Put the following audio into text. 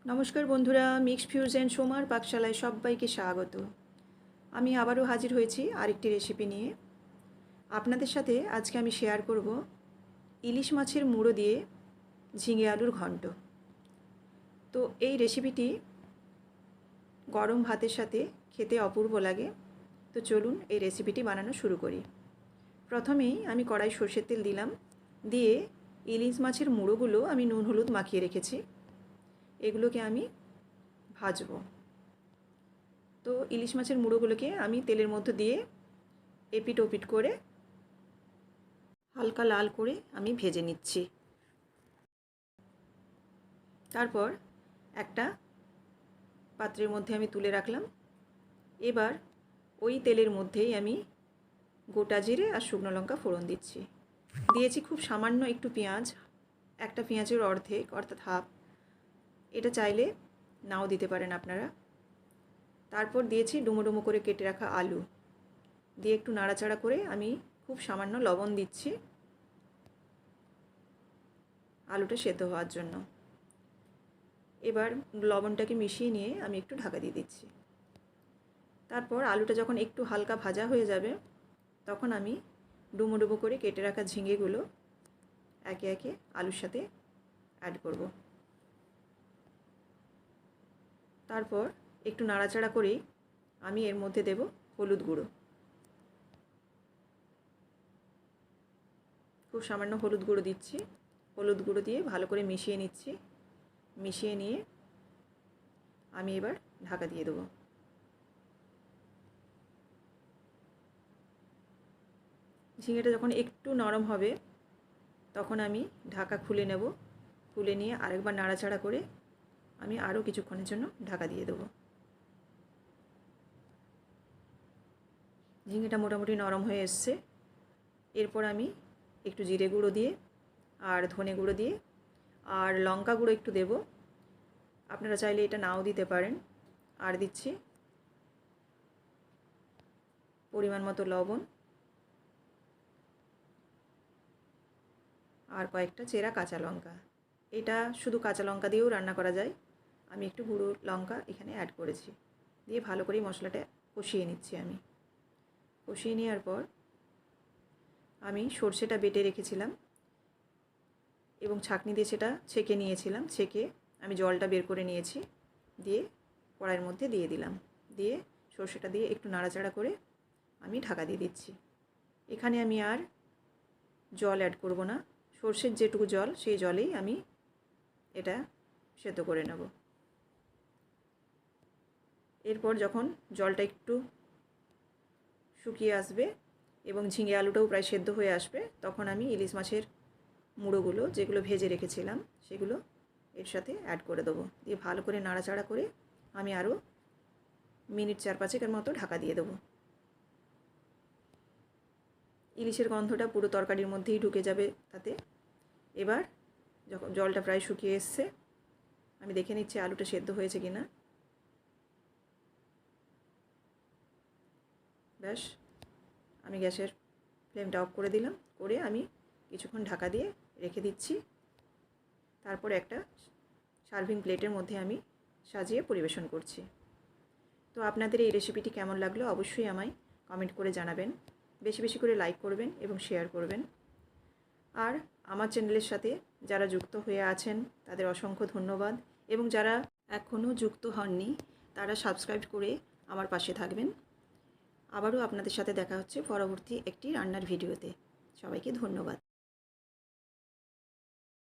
নমস্কার বন্ধুরা, mixed fusion সোমার পাকশালায় সবাইকে স্বাগত। আমি আবারও হাজির হয়েছি আরেকটি রেসিপি নিয়ে। আপনাদের সাথে আজকে আমি শেয়ার করব ইলিশ মাছের মুড়ো দিয়ে ঝিঙে আলুর ঘন্ট। তো এই রেসিপিটি গরম ভাতের সাথে খেতে অপূর্ব লাগে। তো চলুন এই রেসিপিটি বানানো শুরু করি। প্রথমেই আমি কড়াই সরষের তেল দিলাম, দিয়ে ইলিশ মাছের মুড়োগুলো আমি নুন হলুদ মাখিয়ে রেখেছি, এগুলোকে আমি ভাজবো। তো ইলিশ মাছের মুড়োগুলোকে আমি তেলের মধ্যে দিয়ে এপিট ওপিট করে হালকা লাল করে আমি ভেজে নিচ্ছি। তারপর একটা পাত্রের মধ্যে আমি তুলে রাখলাম। এবার ওই তেলের মধ্যেই আমি গোটা জিরে আর শুকনো লঙ্কা ফোড়ন দিচ্ছি। দিয়েছি খুব সামান্য একটু পেঁয়াজ, একটা পেঁয়াজের অর্ধেক অর্থাৎ হাফ, এটা চাইলে নাও দিতে পারেন আপনারা। তারপর দিয়েছি ডুমো ডুমো করে কেটে রাখা আলু, দিয়ে একটু নাড়াচাড়া করে আমি খুব সামান্য লবণ দিচ্ছি আলুটা সেদ্ধ হওয়ার জন্য। এবার লবণটাকে মিশিয়ে নিয়ে আমি একটু ঢাকা দিয়ে দিচ্ছি। তারপর আলুটা যখন একটু হালকা ভাজা হয়ে যাবে তখন আমি ডুমো ডুমো করে কেটে রাখা ঝিঙেগুলো একে একে আলুর সাথে অ্যাড করব। তারপর একটু নাড়াচাড়া করেই আমি এর মধ্যে দেব হলুদ গুঁড়ো, খুব সামান্য হলুদ গুঁড়ো দিচ্ছি। হলুদ গুঁড়ো দিয়ে ভালো করে মিশিয়ে নিচ্ছি। মিশিয়ে নিয়ে আমি এবার ঢাকা দিয়ে দেবো। ঝিঙেটা যখন একটু নরম হবে তখন আমি ঢাকা খুলে নেব। খুলে নিয়ে আরেকবার নাড়াচাড়া করে আমি আরও কিছুক্ষণের জন্য ঢাকা দিয়ে দেবো। ঝিঙেটা মোটামুটি নরম হয়ে এসছে। এরপর আমি একটু জিরে গুঁড়ো দিয়ে আর ধনে গুঁড়ো দিয়ে আর লঙ্কা গুঁড়ো একটু দেব, আপনারা চাইলে এটা নাও দিতে পারেন। আর দিচ্ছি পরিমাণ মতো লবণ আর কয়েকটা চেরা কাঁচা লঙ্কা। এটা শুধু কাঁচা লঙ্কা দিয়েও রান্না করা যায়, আমি একটু গুঁড়ো লঙ্কা এখানে অ্যাড করেছি। দিয়ে ভালো করে মশলাটা কষিয়ে নিচ্ছি। আমি কষিয়ে নেওয়ার পর আমি সর্ষেটা বেটে রেখেছিলাম এবং ছাঁকনি দিয়ে সেটা ছেঁকে নিয়েছিলাম। ছেঁকে আমি জলটা বের করে নিয়েছি, দিয়ে কড়াইয়ের মধ্যে দিয়ে দিলাম। দিয়ে সর্ষেটা দিয়ে একটু নাড়াচাড়া করে আমি ঢাকা দিয়ে দিচ্ছি। এখানে আমি আর জল অ্যাড করব না, সর্ষের যেটুকু জল সেই জলেই আমি এটা সেদ্ধ করে নেব। এরপর যখন জলটা একটু শুকিয়ে আসবে এবং ঝিঙে আলুটাও প্রায় সেদ্ধ হয়ে আসবে তখন আমি ইলিশ মাছের মুড়োগুলো যেগুলো ভেজে রেখেছিলাম সেগুলো এর সাথে অ্যাড করে দেবো। দিয়ে ভালো করে নাড়াচাড়া করে আমি আরও মিনিট 4-5 মতো ঢাকা দিয়ে দেবো। ইলিশের গন্ধটা পুরো তরকারির মধ্যেই ঢুকে যাবে তাতে। এবার যখন জলটা প্রায় শুকিয়ে এসছে আমি দেখে নিচ্ছি আলুটা সেদ্ধ হয়েছে কিনা। ব্যাস, আমি গ্যাসের ফ্লেমটা অফ করে দিলাম। করে আমি কিছুক্ষণ ঢাকা দিয়ে রেখে দিচ্ছি। তারপর একটা সার্ভিং প্লেটের মধ্যে আমি সাজিয়ে পরিবেশন করছি। তো আপনাদের এই রেসিপিটি কেমন লাগলো অবশ্যই আমায় কমেন্ট করে জানাবেন। বেশি বেশি করে লাইক করবেন এবং শেয়ার করবেন। আর আমার চ্যানেলের সাথে যারা যুক্ত হয়ে আছেন তাদের অসংখ্য ধন্যবাদ, এবং যারা এখনও যুক্ত হননি তারা সাবস্ক্রাইব করে আমার পাশে থাকবেন। আবারও আপনাদের সাথে দেখা হচ্ছে পরবর্তী একটি রান্নার ভিডিওতে। সবাইকে ধন্যবাদ।